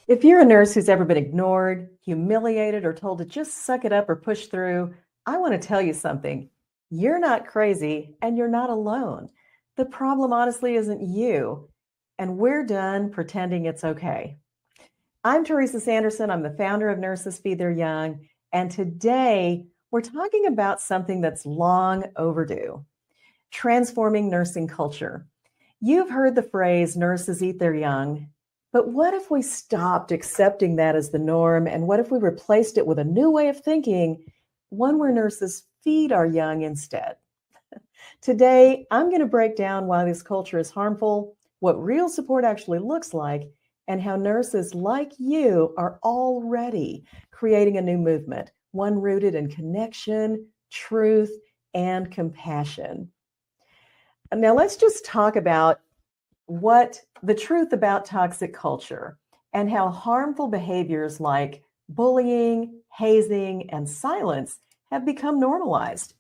If you're a nurse who's ever been ignored, humiliated, or told to just suck it up or push through, I want to tell you something. You're not crazy and you're not alone. The problem, honestly, isn't you. And we're done pretending it's okay. I'm Teresa Sanderson. I'm the founder of Nurses Feed Their Young. And today we're talking about something that's long overdue: transforming nursing culture. You've heard the phrase nurses eat their young, but what if we stopped accepting that as the norm? And what if we replaced it with a new way of thinking, one where nurses feed our young instead? Today, I'm going to break down why this culture is harmful, what real support actually looks like, and how nurses like you are already creating a new movement, one rooted in connection, truth, and compassion. Now, let's just talk about what the truth about toxic culture and how harmful behaviors like bullying, hazing, and silence have become normalized.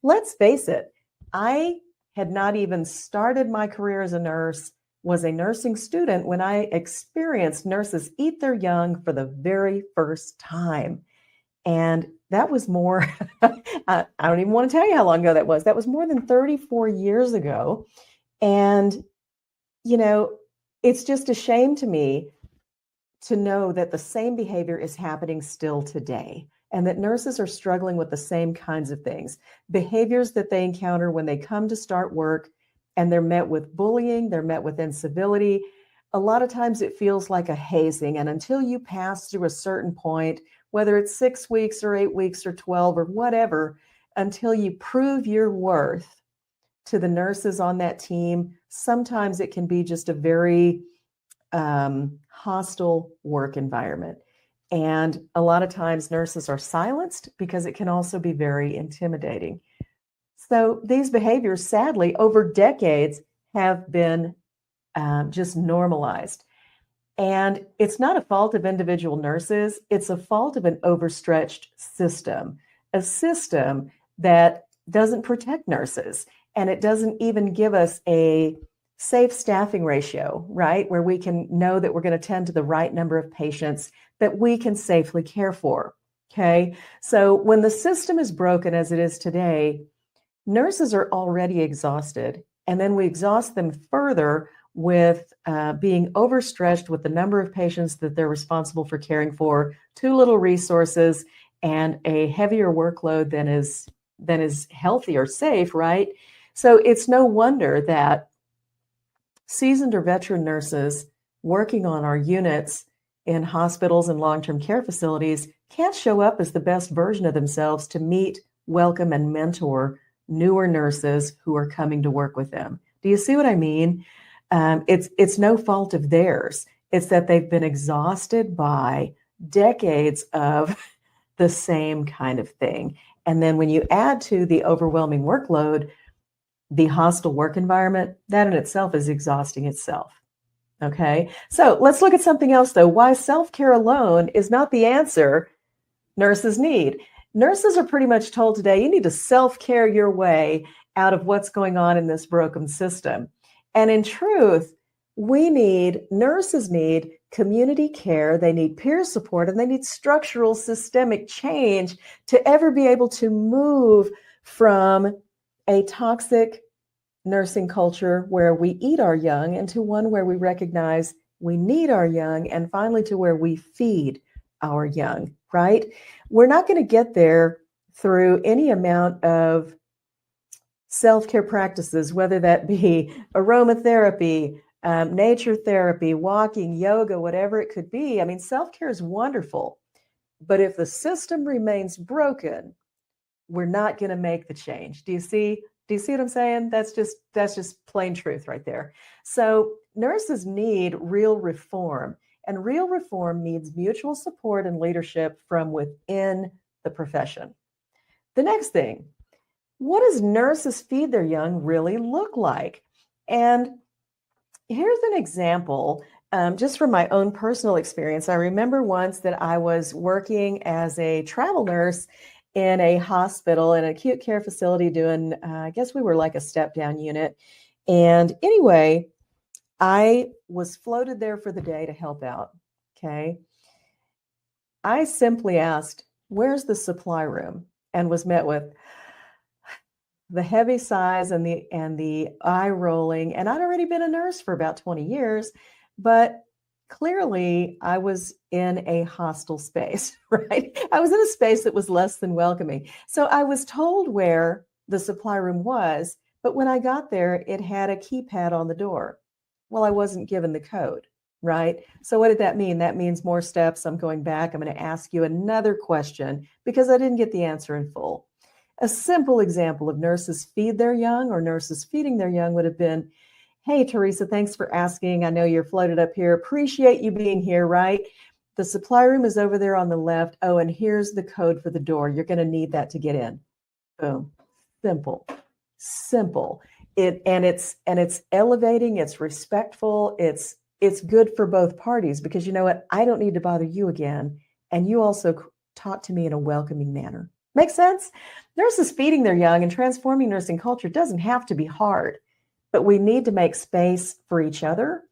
Let's face it, I had not even started my career as a nurse, was a nursing student when I experienced nurses eat their young for the very first time. And that was more, I don't even want to tell you how long ago that was. That was more than 34 years ago. And you know, it's just a shame to me to know that the same behavior is happening still today and that nurses are struggling with the same kinds of things, behaviors that they encounter when they come to start work and they're met with bullying, they're met with incivility. A lot of times it feels like a hazing. And until you pass through a certain point, whether it's 6 weeks or 8 weeks or 12 or whatever, until you prove your worth to the nurses on that team, sometimes it can be just a very hostile work environment. And a lot of times nurses are silenced because it can also be very intimidating. So these behaviors, sadly, over decades have been just normalized. And it's not a fault of individual nurses, it's a fault of an overstretched system, a system that doesn't protect nurses. And it doesn't even give us a safe staffing ratio, right? Where we can know that we're going to tend to the right number of patients that we can safely care for. Okay. So when the system is broken as it is today, nurses are already exhausted. And then we exhaust them further with being overstretched with the number of patients that they're responsible for caring for, too little resources, and a heavier workload than is healthy or safe, right? So it's no wonder that seasoned or veteran nurses working on our units in hospitals and long-term care facilities can't show up as the best version of themselves to meet, welcome, and mentor newer nurses who are coming to work with them. Do you see what I mean? It's no fault of theirs. It's that they've been exhausted by decades of the same kind of thing. And then when you add to the overwhelming workload, the hostile work environment, that in itself is exhausting itself. Okay. So let's look at something else, though. Why self-care alone is not the answer nurses need. Nurses are pretty much told today, you need to self-care your way out of what's going on in this broken system. And in truth, nurses need community care, they need peer support, and they need structural systemic change to ever be able to move from a toxic nursing culture where we eat our young into one where we recognize we need our young, and finally to where we feed our young, right? We're not going to get there through any amount of self-care practices, whether that be aromatherapy, nature therapy, walking, yoga, whatever it could be. I mean, self-care is wonderful, but if the system remains broken, we're not going to make the change. Do you see what I'm saying? That's just plain truth right there. So nurses need real reform, and real reform needs mutual support and leadership from within the profession. The next thing, what does nurses feed their young really look like? And here's an example, just from my own personal experience. I remember once that I was working as a travel nurse in a hospital, in an acute care facility doing, I guess we were like a step down unit. And anyway, I was floated there for the day to help out. Okay. I simply asked, "Where's the supply room?" and was met with the heavy sighs and the eye rolling. And I'd already been a nurse for about 20 years, but clearly I was in a hostile space, right? I was in a space that was less than welcoming. So I was told where the supply room was, but when I got there, it had a keypad on the door. Well, I wasn't given the code, right? So what did that mean? That means more steps. I'm going back. I'm going to ask you another question because I didn't get the answer in full. A simple example of nurses feed their young or nurses feeding their young would have been, "Hey, Teresa, thanks for asking. I know you're floated up here. Appreciate you being here, right? The supply room is over there on the left. Oh, and here's the code for the door. You're going to need that to get in." Boom. Simple. Simple. It's elevating, it's respectful, it's good for both parties because you know what? I don't need to bother you again. And you also talk to me in a welcoming manner. Make sense? Nurses feeding their young and transforming nursing culture doesn't have to be hard, but we need to make space for each other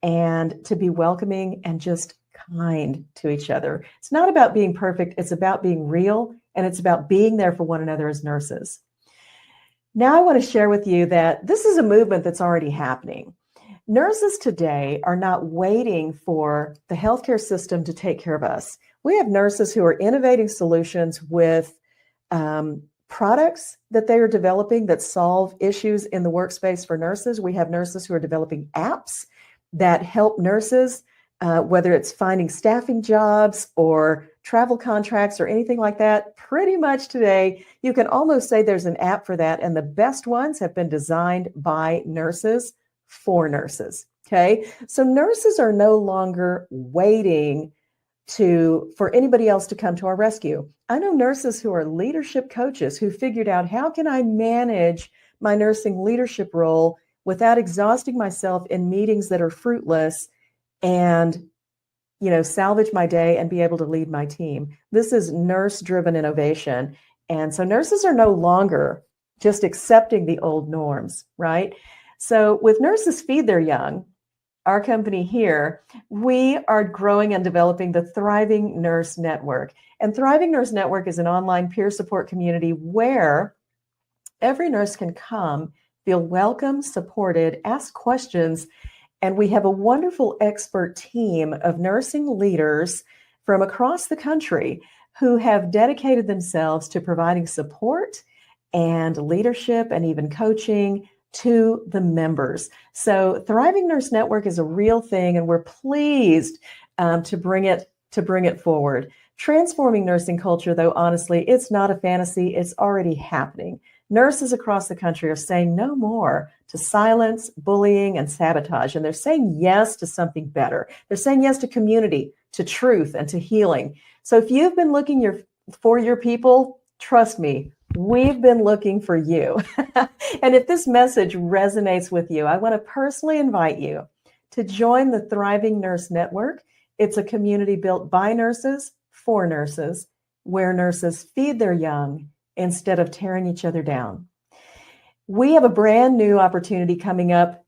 and to be welcoming and just kind to each other. It's not about being perfect, it's about being real, and it's about being there for one another as nurses. Now, I want to share with you that this is a movement that's already happening. Nurses today are not waiting for the healthcare system to take care of us. We have nurses who are innovating solutions with products that they are developing that solve issues in the workspace for nurses. We have nurses who are developing apps that help nurses, whether it's finding staffing jobs or travel contracts or anything like that. Pretty much today, you can almost say there's an app for that. And the best ones have been designed by nurses for nurses. Okay. So nurses are no longer waiting for anybody else to come to our rescue. I know nurses who are leadership coaches who figured out, how can I manage my nursing leadership role without exhausting myself in meetings that are fruitless and salvage my day and be able to lead my team. This is nurse-driven innovation. And so nurses are no longer just accepting the old norms, right? So with Nurses Feed Their Young, our company here, we are growing and developing the Thriving Nurse Network. And Thriving Nurse Network is an online peer support community where every nurse can come, feel welcome, supported, ask questions, and we have a wonderful expert team of nursing leaders from across the country who have dedicated themselves to providing support and leadership and even coaching to the members. So Thriving Nurse Network is a real thing, and we're pleased to bring it forward. Transforming nursing culture, though, honestly, it's not a fantasy. It's already happening. Nurses across the country are saying no more to silence, bullying, and sabotage, and they're saying yes to something better. They're saying yes to community, to truth, and to healing. So if you've been looking for your people, trust me, we've been looking for you. And if this message resonates with you, I want to personally invite you to join the Thriving Nurse Network. It's a community built by nurses for nurses, where nurses feed their young instead of tearing each other down. We have a brand new opportunity coming up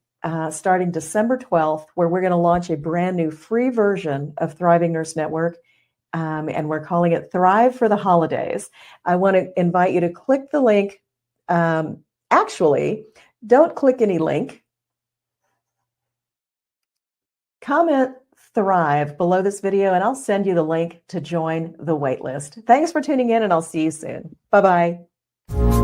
starting December 12th, where we're going to launch a brand new free version of Thriving Nurse Network. And we're calling it Thrive for the Holidays. I want to invite you to click the link. Actually, don't click any link. Comment Thrive below this video, and I'll send you the link to join the waitlist. Thanks for tuning in, and I'll see you soon. Bye-bye.